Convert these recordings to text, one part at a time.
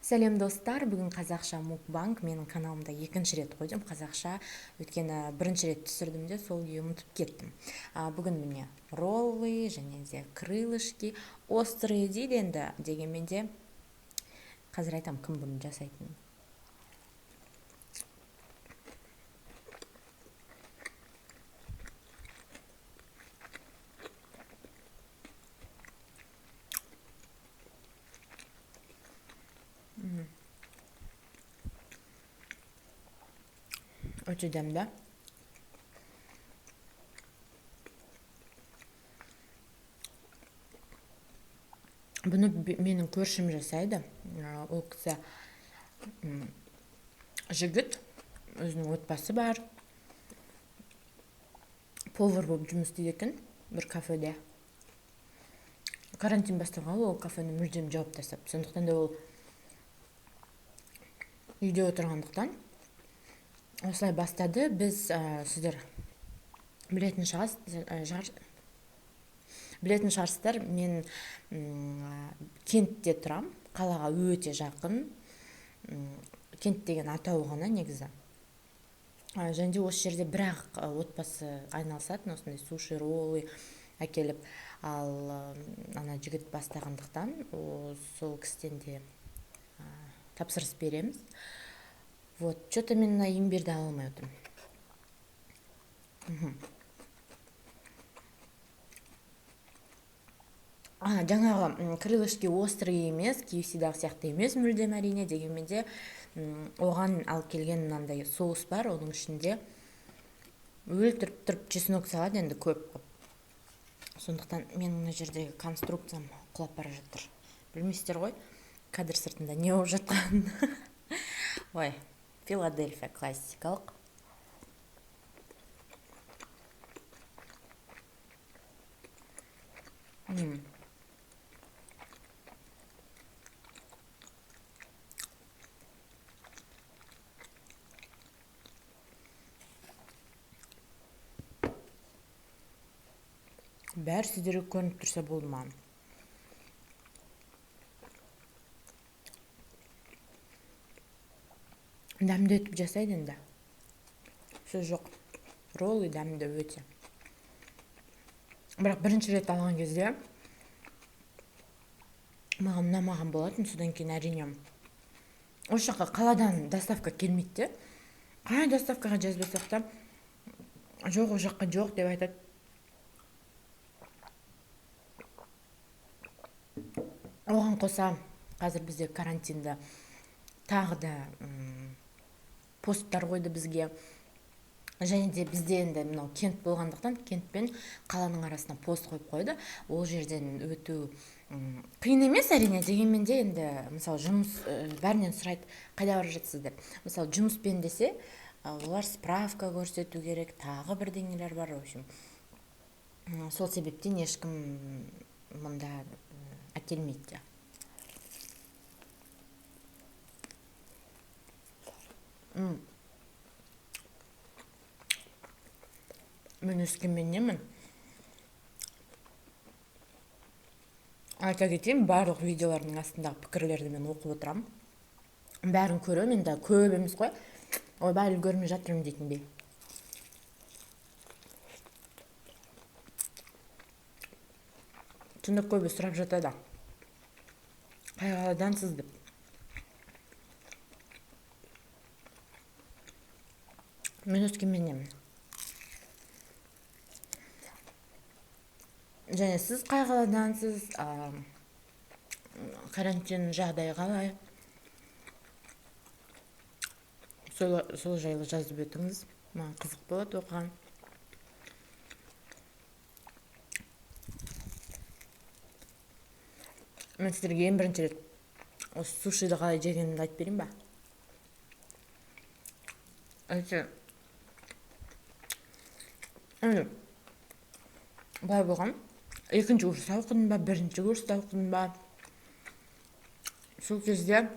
Сәлем достар, бүгін қазақша мукбанк менің каналымда екінші рет қойдым қазақша, өйткені бірінші рет түсірдім де сол күйі ұмытып кеттім. Бүгін міне роллы және де крылышки острые дейді енді, дегенмен де қазір айтам кім бұны жасайтынын. Өте дәмді. Бұны менің көршім жасайды. Ол кісі жігіт, өзінің отбасы бар. Повар болып жұмыс істейді екен бір кафеде. Карантин басталғалы ол кафені мүлдем жауып тастап. Сондықтан да ол үйде отырғандықтан осылай бастады. Біз сіздер білетін шығарсыздар, мен кентте тұрам, қалаға өте жақын. Кент деген атау ғана негізі. Және де осы жерде бірақ отбасы айналысатын, осындай суши, роллы әкеліп, ал ана жігіт бастағандықтан сол кісіден де тапсырыс береміз. Вот, что-то мен мына имбирді ала алмай отырмын. Жаңағы крылышки острый емес, KFC-дағы сияқты емес мүлдем әрине, дегенмен де оған алып келген мынандай соус бар, оның ішінде өлтіріп тұрып чеснок салады енді көп. Сондықтан менің мына жердегі конструкциям құлап бара жатыр. Білмейсіздер ғой, кадр сыртында не болып жатқанын. Ой, Филадельфия классикалық. Бәрі сіздерге көрініп тұрса болды ма? Дәмді етіп жасайды енді. Сөз жоқ. Роллы дәмді өте. Бірақ бірінші рет алған кезде маған ұнамаған болатын, содан кейін әрине. Осы жаққа қаладан доставка келмейді. Қай доставкаға жазбасақ та, жоқ, о жаққа жоқ деп айтады. Оған қоса, қазір бізде карантинда тағы да посттар қойды бізге. Және де бізде енді мынау кент болғандықтан, кент пен қаланың арасына пост қойып қойды. Ол жерден өту қиын емес әрине, дегенмен де енді мысалы жұмыс бәрінен сұрайды, қайда барып жатсыз деп. Мысалы жұмыспен десе, олар справка көрсету керек, тағы бірдеңелер бар, в общем. Сол себептен ешкім мұнда әкелмейді. Мен өскеменнемін. Айта кетейін, барлық видеолардың астындағы пікірлерді мен оқып отырам. Бәрін көремін, енді көп емес қой. Ойбай, үлгермей жатырмын дейтін бе. Түнді көбі сұрап жатады. Қай қаладансыз деп. Мен өскеменнемін. Және сіз қай қаладансыз, карантин жағдайы қалай? Сол жайлы жазып өтіңіз. Маған қызық болады оқыған. Мен сіздерге ең бірінші рет осы сушиді қалай жегенімді айтып берейін ба? Былай болған. Екінші курста оқыдым ба, бірінші курста оқыдым ба? Сол кезде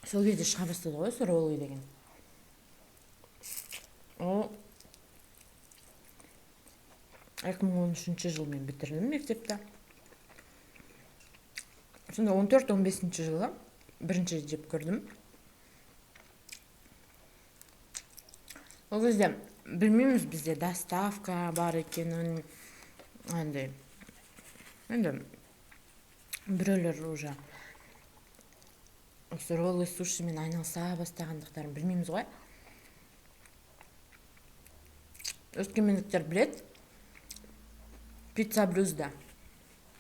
шыға бастады ғой, сол роллы деген. Ол 2013 жылы мен бітірдім мектепті. Сонда 14-15 жылы бірінші жеп көрдім. Ол кезде білмейміз, бізде доставка бар екенін, андай енді біреулер уже осы роллы сушимен айналыса бастағандықтарын білмейміз ғой. Өскемендіктер білет, пицца блюзда.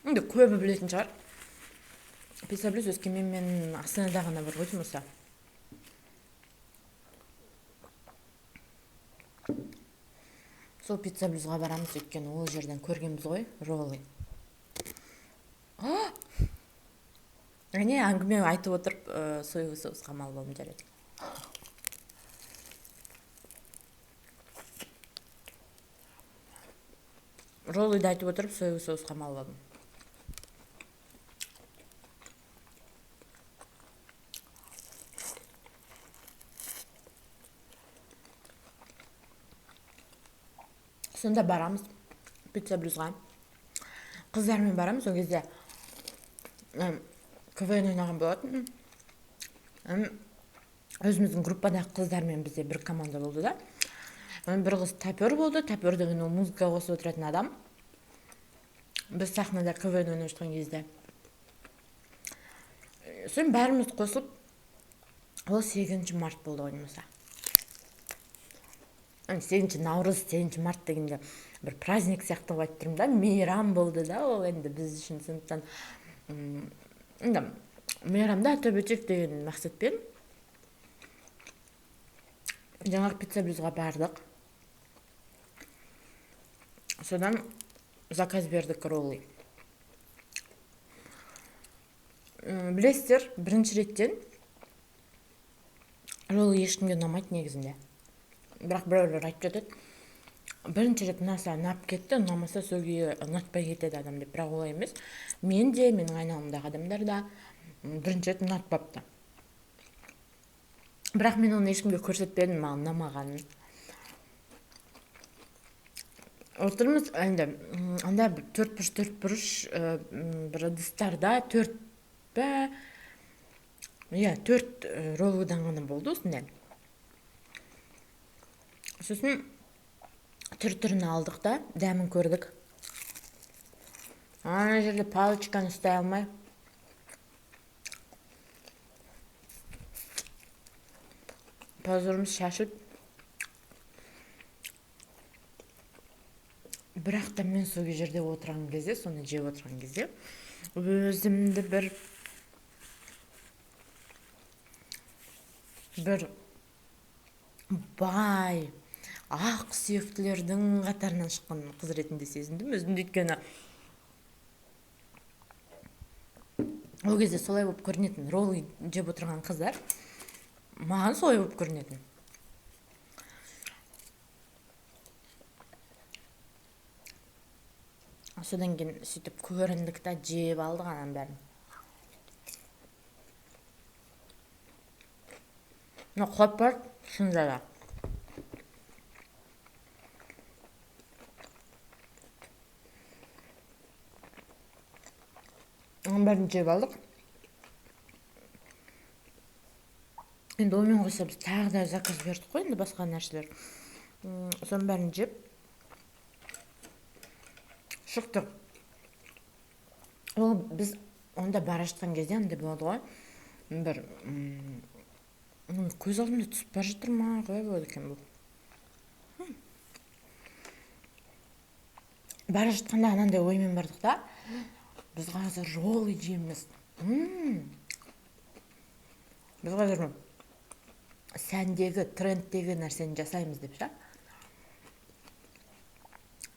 Енді көбі білетін шығар. Пицца блюз Өскемен мен Астанада ғана бар ғой деймін. Сол пицца блюзға барамыз, өйткені ол жерден көргенбіз ғой, роллы. Әне әңгіме айтып отырып, соевый соусқа мал болдым жарайды. Роллыды айтып отырып, соевый соусқа мал болдым. Сонда барамыз пицца блюзға. Қыздармен барамыз, ол кезде КВН ойнаған болатын. Өзіміздің группадағы қыздармен бізде бір команда болды да. Бір қыз тапер болды, тапер деген ол музыка қосып отыратын адам. Біз сахнада КВН ойнап жатқан кезде. Сон бәріміз қосылып, ол 8 март болды ғой деймін. 8 наурыз, 8 март дегенде бір праздник сияқты ғой айтып тұрмын да, мейрам болды да, ол енді біз үшін. Сондықтан енді мейрамда атап өтейік деген мақсатпен жаңағы пицца блюзға бардық. Содан заказ бердік роллы. Білесіздер, бірінші реттен роллы ешкімге ұнамайды негізінде. Бірақ біреулер айтып жатады, бірінші рет ұнаса ұнап кетті, ұнамаса сөге ұнатпай кетеді адам деп. Бірақ олай емес. Мен де, менің айналымдағы адамдар да бірінші рет ұнатпапты. Бірақ мен оны ешкімге көрсетпедім, маған ұнамағанын. Отырмыз, енді анда 4 бұрыш бір ыдыстарда 4 роллыдан ғана болды осындай. Сосын түр-түрін алдық да, дәмін көрдік. Ана жерде палочканы ұстай алмай. Позорымыз шашып. Бірақ та мен сол жерде отырған кезде, соны жеп отырған кезде, өзімді бір бай, ақ сүйектілердің қатарынан шыққан қыз ретінде сезіндім өзімді. Өйткені ол кезде солай болып көрінетін, роллы жеп отырған қыздар маған солай болып көрінетін. Содан кейін сөйтіп көріндік та жеп алдық анан бәрін. Құлап бар, шында да. Анан бәрін жеп алдық. Енді онымен қоса біз тағы да заказ бердік қой, енді басқа нәрселер. Соның бәрін жеп шықтық. Ол біз онда бара жатқан кезде андай болады ғой. Бір көз алдымда түсіп бара жатыр ма, қалай болады екен бұл? Бара жатқанда анандай оймен бардық да. Біз қазір роллы жейміз. Біз қазір сәндегі, трендтегі нәрсені жасаймыз деп ша.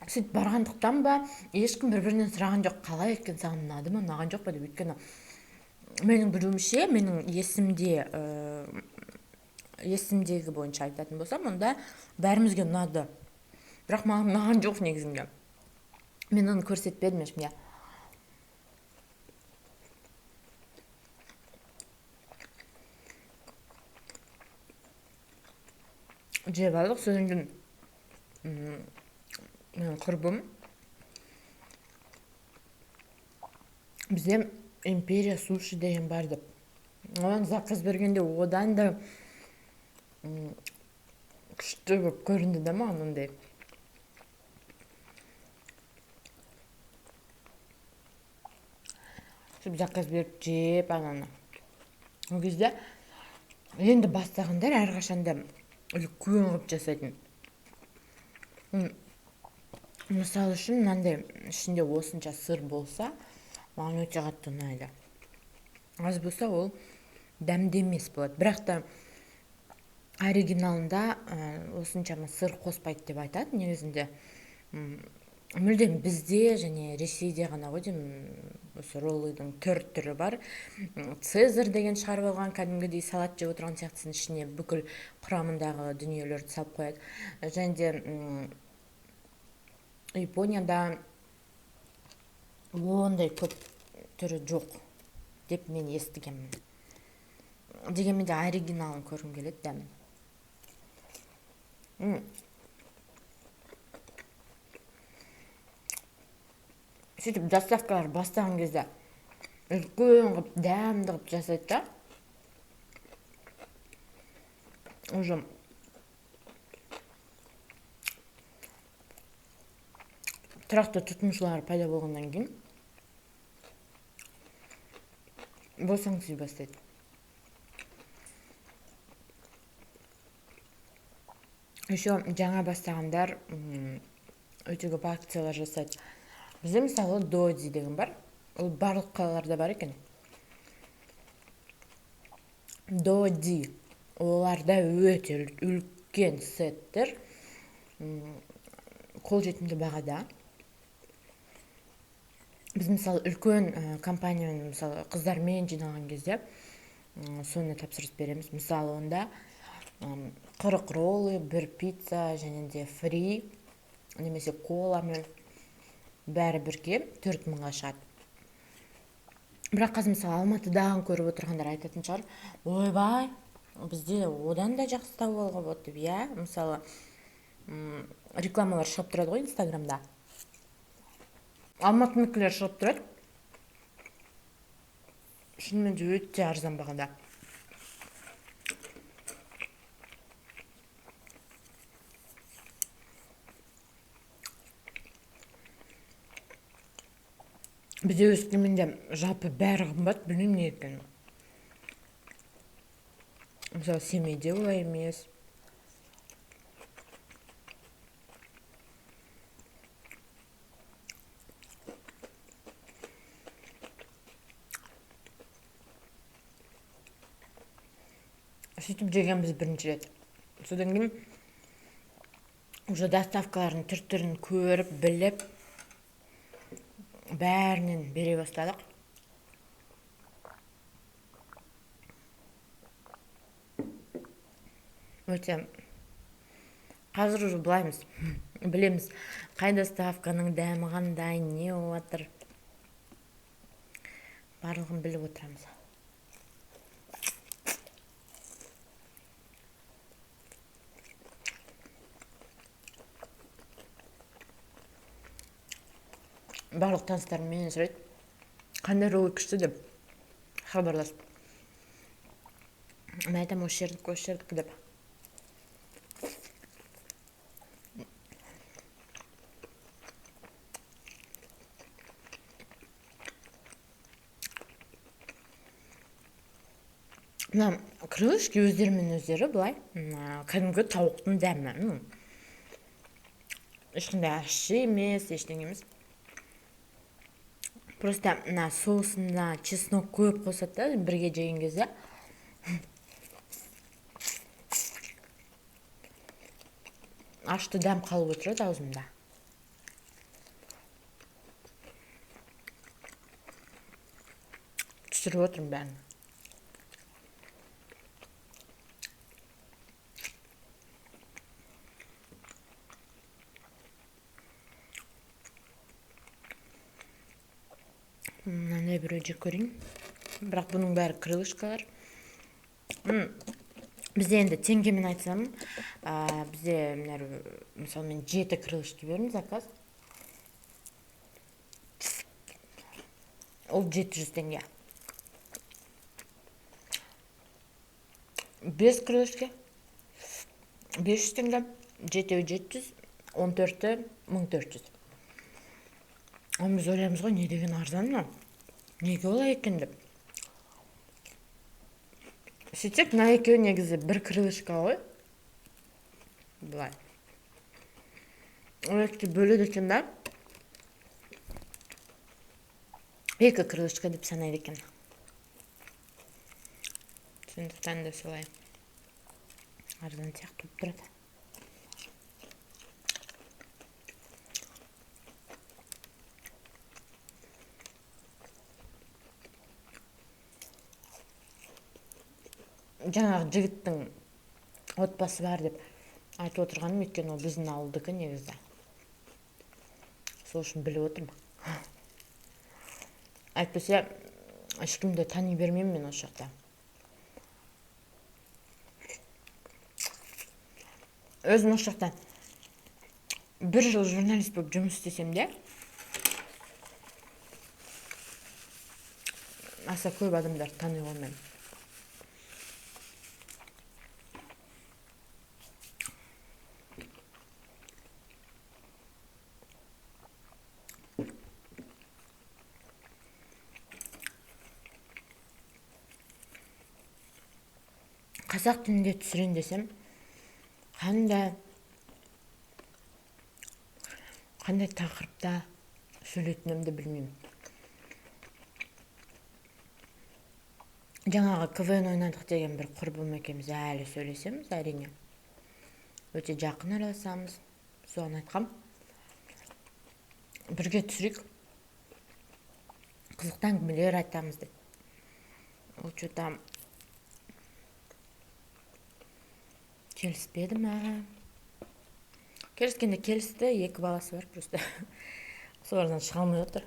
Сөйтіп барғандықтан ба, ешкім бір-бірінен сұраған жоқ, қалай екен, саған ұнады ма, ұнаған жоқ па деп. Өйткені менің білуімше, менің есімдегі бойынша айтатын болсам, онда бәрімізге ұнады. Бірақ маған ұнаған жоқ негізінде. Мен оны көрсетпедім ешкімге. Жеп алдық, содан кейін менің құрбым Бізде империя суши деген бар деп. Оған заказ бергенде одан да күшті болып көрінді да маған ондай. Сөйтіп заказ беріп жеп ананы. Ол кезде енді бастағандар әрқашанда үлкен қылып жасайтын. Мысалы үшін мынандай ішінде осынша сыр болса, маған өте қатты ұнайды. Аз болса ол дәмді емес болады. Бірақ та оригиналында осыншама сыр қоспайды деп айтады негізінде. Мүлдем бізде және Ресейде ғана ғой деймін, осы роллыдың түрі бар. Цезарь деген шығарып алған, кәдімгідей салат жеп отырған сияқтысын, ішіне бүкіл құрамындағы дүниелерді салып қояды. Және де Японияда ондай көп түрі жоқ деп мен естігенмін. Дегенмен де оригиналын көргім келеді дәмін. Сөйтіп доставкалар бастаған кезде үлкен қылып, дәмді қылып жасайды да. Уже тұрақты тұтынушылар пайда болғаннан кейін босаңси бастайды. Еще жаңа бастағандар өте көп акциялар жасайды. Бізде мысалы Доди деген бар. Ол барлық қалаларда бар екен. Доди. Оларда өте үлкен сеттер. Қолжетімді бағада. Біз мысалы үлкен компаниямен, мысалы қыздармен жиналған кезде соны тапсырыс береміз. Мысалы онда 40 роллы, бір пицца және де фри, немесе коламен бәрі бірге 4000-ға шығады. Бірақ қазір мысалы Алматыдан көріп отырғандар айтатын шығар, ойбай, бізде одан да жақсы тауып алуға болады деп. Иә, мысалы рекламалар шығып тұрады ғой Инстаграмда. Алматыныкілер шығып тұрады. Шынымен де өте арзан бағада. Бізде Өскеменде жалпы бәрі қымбат, білмеймін не екенін. Мысалы Семейде олай емес. Сөйтіп жегенбіз бірінші рет. Содан кейін уже доставкалардың түр-түрін көріп, біліп, бәрінен бере бастадық. Өте қазір уже былаймыз. Білеміз, қай доставканың дәмі қандай, не отыр. Барлығын біліп отырамыз. Барлық таныстарыммен сұрайды, қандай роллы күшті деп хабарласып. Мен айтамын, осы жердікі деп. Мына крылышки өздерімен өздері былай, кәдімгі тауықтың дәмі. Ешқандай ащы емес, ештеңе емес. Просто соусына чеснок көп қосады да, бірге жеген кезде. Ашты дәм қалып отырады аузымда. Түсіріп отырмын бәрін. Мынандай бір жеп көрейін. Бірақ бұның бәрі крылышкалар. Бізде енді теңгемен айтсам, бізде мысалы мен 7 крылышки бердім заказ. ол 700 теңге. 5 крылышке 500 теңге, 7 700, 14 1400. Біз ойлаймыз ғой, не деген арзан ма? Неге олай екен деп. Сөйтсек, мына екеуі негізі бір крылышка ғой. Былай. Оларды бөледі екен да. Екі крылышка деп санайды екен. Сондықтан да солай арзан сияқты болып тұрады. Жаңағы жігіттің отбасы бар деп айтып отырғаным, өйткені ол біздің ауылдікі негізі. Сол үшін біліп отырмын. Әйтпесе ешкімді тани бермеймін мен осы жақта. Өзім осы жақта 1 жыл журналист болып жұмыс істесем де, аса көп адамдар тани қоймаймын. Қазақ тілінде түсірейін десем, қандай тақырыпта сөйлейтінімді білмеймін. Жаңағы КВН ойнадық деген бір құрбым екеуміз әлі сөйлесеміз, әрине. Өте жақын араласамыз. Соған айтқам. Бірге түсірейік. Қызықты әңгімелер айтамыз деп. Ол что-то келіспеді ма? Келіскенде келісті, 2 баласы бар просто. Солардан шыға алмай отыр.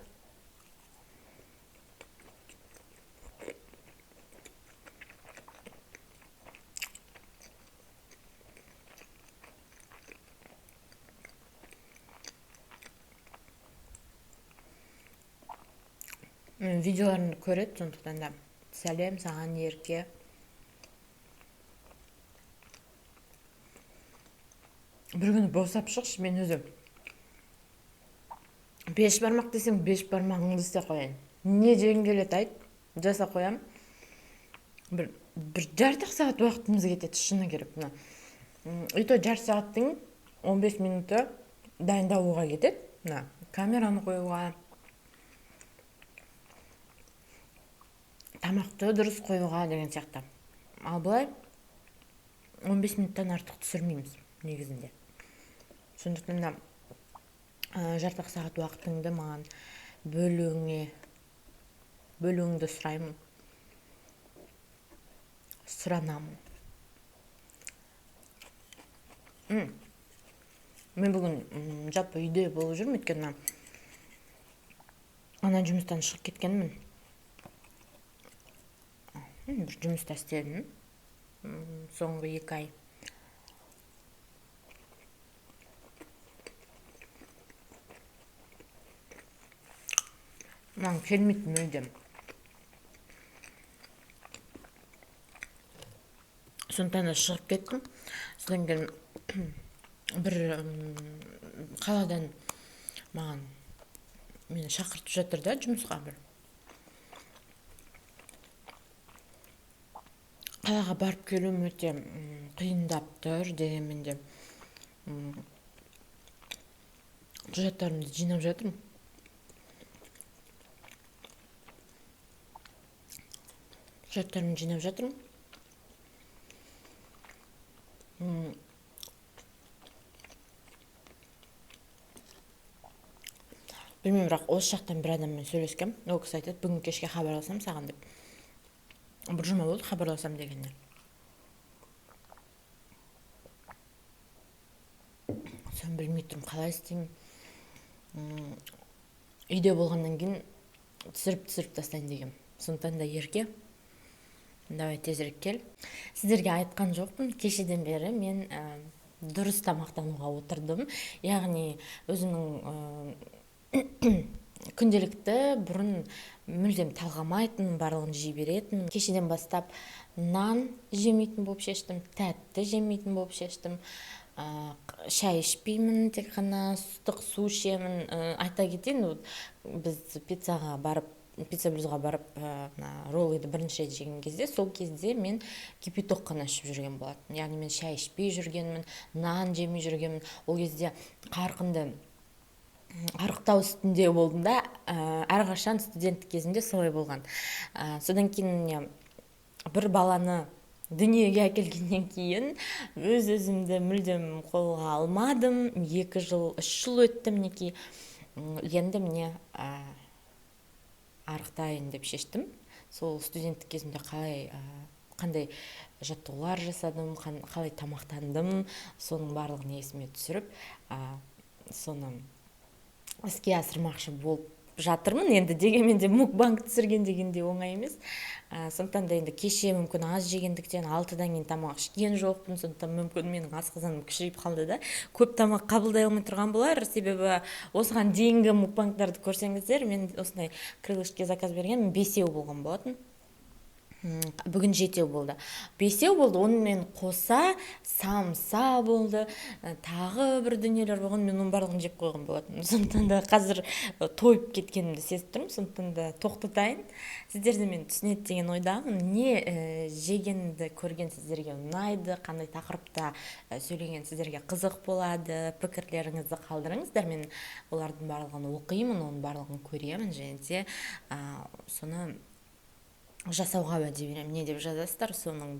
Видеоларын көреді, сондықтан да сәлем саған Ерке. Бір күні босап шықшы, мен өзім 5 бармақ десең 5 бармағыңды істе қояйын. Не жегің келеді айт, жаса қоям. Бір жарты сағат уақытымыз кетеді, шыны керек. И то жарты сағаттың 15 минуты дайындалуға кетеді. Камераны қоюға, тамақты дұрыс қоюға деген сияқты. Ал былай 15 минуттан артық түсірмейміз негізінде. Сондықтан да жарты сағат уақытыңды маған бөлуіңді сұраймын. Сұранамын. Мен бүгін жалпы үйде болып жүрмін, өйткені ана жұмыстан шығып кеткенмін. Бір жұмыста істедім. Соңғы 2 ай. Маған келмейтін мүлдем. Сондықтан да шығып кеттім. Содан кейін бір қаладан маған мені шақыртып жатыр да жұмысқа бір. Қалаға барып келуім өте қиындап тұр дегенмен де құжаттарымды жинап жатырмын. Білмеймін, бірақ осы жақтан бір адаммен сөйлескем. Ол кісі айтады, бүгін кешке хабарласам саған деп. Бір жұма болды хабарласам дегеннен. Сон білмей тұрмын, қалай істеймін. Үйде болғаннан кейін түсіріп тастайын дегем. Сондықтан да Ерке, давай тезірек кел. Сіздерге айтқан жоқпын, кешеден бері мен дұрыс тамақтануға отырдым. Яғни өзімнің күнделікті бұрын мүлдем талғамайтынмын, барлығын жей беретінмін. Кешеден бастап нан жемейтін болып шештім, тәтті жемейтін болып шештім. Шай ішпеймін, тек қана ыстық су ішемін. Айта кетейін, біз пицца блюзға барып роллыйды бірінші рет жеген кезде, сол кезде мен кипяток қана ішіп жүрген болатын. Яғни мен шай ішпей жүргенмін, нан жемей жүргенмін. Ол кезде қарқынды арықтау үстінде болдым да, әрқашан студенттік кезімде солай болған. Содан кейін бір баланы дүниеге әкелгеннен кейін өз-өзімді мүлдем қолға алмадым. 2 жыл, 3 жыл өтті мінекей. Енді міне арықтайын деп шештім. Сол студенттік кезімде қандай жаттығулар жасадым, қалай тамақтандым, соның барлығын есіме түсіріп, соны іске асырмақшы болып жатырмын. Енді дегенмен де мукбанг түсірген дегенде оңай емес. Сондықтан да енді кеше мүмкін аз жегендіктен 6-дан кейін тамақ ішкен жоқпын. Сондықтан мүмкін менің асқазаным кішірейіп қалды да. Көп тамақ қабылдай алмай тұрған болар. Себебі осыған дейінгі мукбангтарды көрсеңіздер, мен осындай крылышке заказ берген 5 болған болатын. Бүгін 7 болды. 5 болды. Онымен қоса самса болды. Тағы бір дүниелер болған. Мен оның барлығын жеп қойған болатын. Сондықтан да қазір тойып кеткенімді сезіп тұрмын. Сондықтан да тоқтатайын. Сіздер де мен түсінеді деген ойдамын. Не жегенді көрген сіздерге ұнайды, қандай тақырыпта сөйлеген сіздерге қызық болады, пікірлеріңізді қалдырыңыздар. Мен олардың барлығын оқимын, оның барлығын көремін, және де соны жасауға уәде беремін. Не деп жазасыздар, соның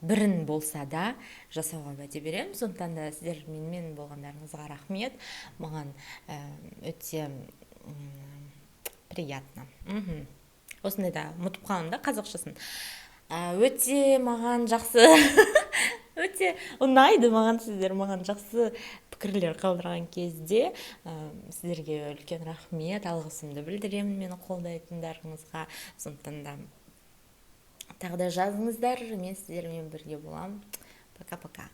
бірін болса да жасауға уәде беремін. Сондықтан да сіздер менімен болғандарыңызға рахмет. Маған өте приятно. Осындай да ұмытып қалдым да қазақшасын. Өте маған жақсы өте ұнайды маған сіздер, маған жақсы пікірлер қалдырған кезде. Сіздерге үлкен рахмет, алғысымды білдіремін мені қолдайтындарыңызға. Сондықтан да тағы да жазыңыздар, мен сіздермен бірге боламын. Пока-пока.